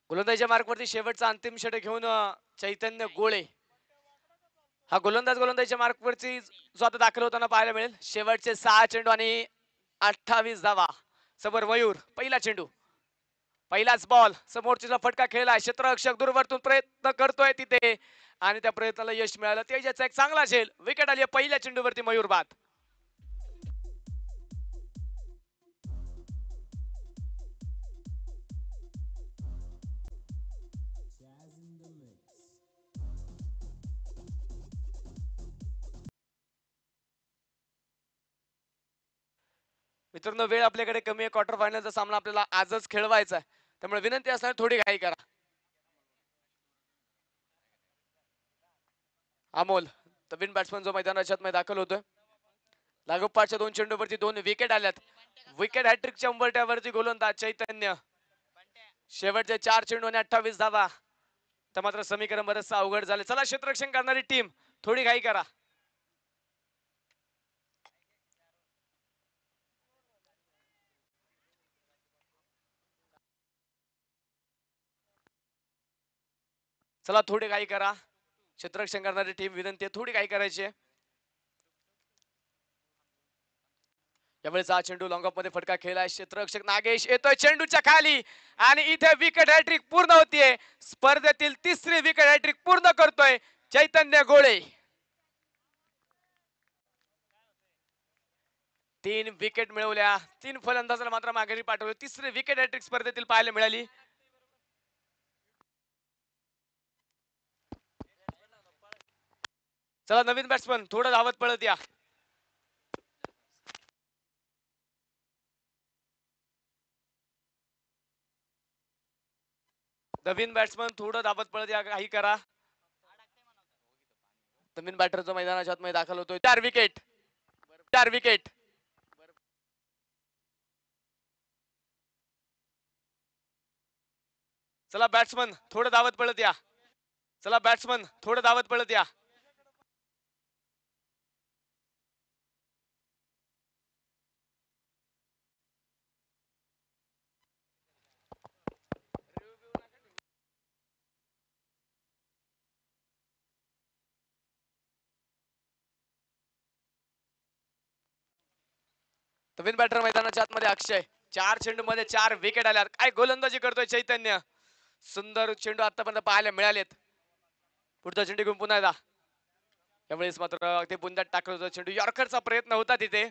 गोलंदाजीच्या मार्कवरती शेवटचा अंतिम षटक घेऊन चैतन्य गोळे हा गोलंदाजीच्या मार्कवरती जो आता दाखल होताना पाहायला मिळेल. शेवटचे 6 चेंडू आणि 28 धावा. समोर मयूर पहिला चेंडू पहिलाच बॉल समोरचा फटका खेळला. क्षेत्ररक्षक दूरवरतून प्रयत्न करतोय तिथे आणि त्या प्रयत्नाला यश मिळालं. तेजाचा एक चांगला झेल. विकेट आली पहिल्या चेंडूवरती मयूर बाद. मित्रांनो वेळ आपल्याकडे कमी आहे. क्वार्टर फायनलचा सामना आपल्याला आजच खेळवायचा आहे. त्यामुळे विनंती असणार थोडी घाई करा. अमोल नवीन बॅट्समन जो मैदानाच्या मध्ये दाखल होतोय. लागोपाठच्या 2 चेंडूवरती 2 विकेट आल्यात. विकेट हॅट्रिकच्या उंबरठ्यावरती गोलंदाज चैतन्य. शेवटचे 4 चेंडू आणि 28 धावा. तर मात्र समीकरण बरंच अवघड झाले. चला क्षेत्ररक्षण करणारी टीम थोडी घाई करा. चला थोडी घाई करा. क्षेत्ररक्षण करणारी टीम विनंती थोडी घाई करायची आहे. यावेळेस हा चेंडू लॉंग ऑफ मध्ये फटका खेळलाय. क्षेत्ररक्षक नागेश येतोय चेंडूच्या खाली आणि इथे विकेट हॅट्रिक पूर्ण होतीये. स्पर्धेतील तिसरी विकेट हॅट्रिक पूर्ण करतोय चैतन्य गोळे. 3 विकेट मिळवल्या. 3 फलंदाजांना मात्र माघारी पाठवलं. तिसरी विकेट हॅट्रिक स्पर्धेतील पाहायला मिळाली. चला नवीन बॅट्समन थोडं धावत पळत या. नवीन बॅट्समन थोडं धावत पळत या. काही करा. नवीन बॅटर जो मैदानाच्या आतमध्ये दाखल होतोय. 4 विकेट. 4 विकेट. चला बॅट्समन थोडं धावत पळत या. चला बॅट्समन थोडं धावत पळत या. नवीन बॅटर मैदानाच्या आतमध्ये अक्षय. 4 चेंडू मध्ये 4 विकेट आल्या. काय गोलंदाजी करतोय चैतन्य. सुंदर चेंडू आतापर्यंत पाहायला मिळालेत. पुढचा चेंडू घेऊन पुन्हा एकदा. यावेळेस मात्र अगदी बुंद्यात टाकलं होतं चेंडू. यॉर्करचा प्रयत्न होता तिथे,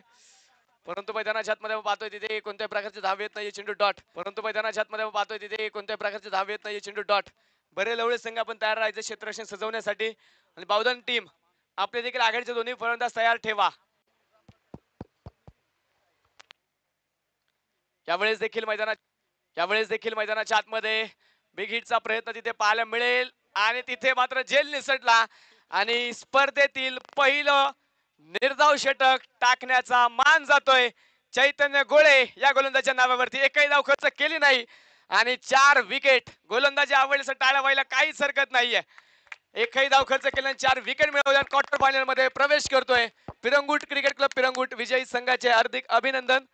परंतु मैदानाच्या आतमध्ये पाहतोय तिथे कोणत्याही प्रकारचे धाव येत नाही. चेंडू डॉट. परंतु मैदानाच्या आतमध्ये पाहतोय तिथे कोणत्याही प्रकारचे धाव येत नाही. चेंडू डॉट. बरे लवळे संघ आपण तयार राहायचे क्षेत्ररक्षण सजवण्यासाठी आणि बावधन टीम आपले देखील आघाडीचे दोन्ही फलंदाज तयार ठेवा. यावेळेस देखील मैदानाच्या आतमध्ये बिग हिटचा प्रयत्न तिथे पाहायला मिळेल आणि तिथे मात्र झेल निसटला आणि स्पर्धेतील पहिलं निर्धाव षटक टाकण्याचा मान जातोय चैतन्य गोळे या गोलंदाजाच्या नावावरती. एकही धाव खर्च केली नाही आणि 4 विकेट. गोलंदाजी आवडल्याचं टाळ्या व्हायला काहीच हरकत नाहीये. एकही धाव खर्च केल्याने 4 विकेट मिळवल्या. क्वार्टर फायनल मध्ये प्रवेश करतोय पिरंगुट क्रिकेट क्लब पिरंगुट. विजयी संघाचे हार्दिक अभिनंदन.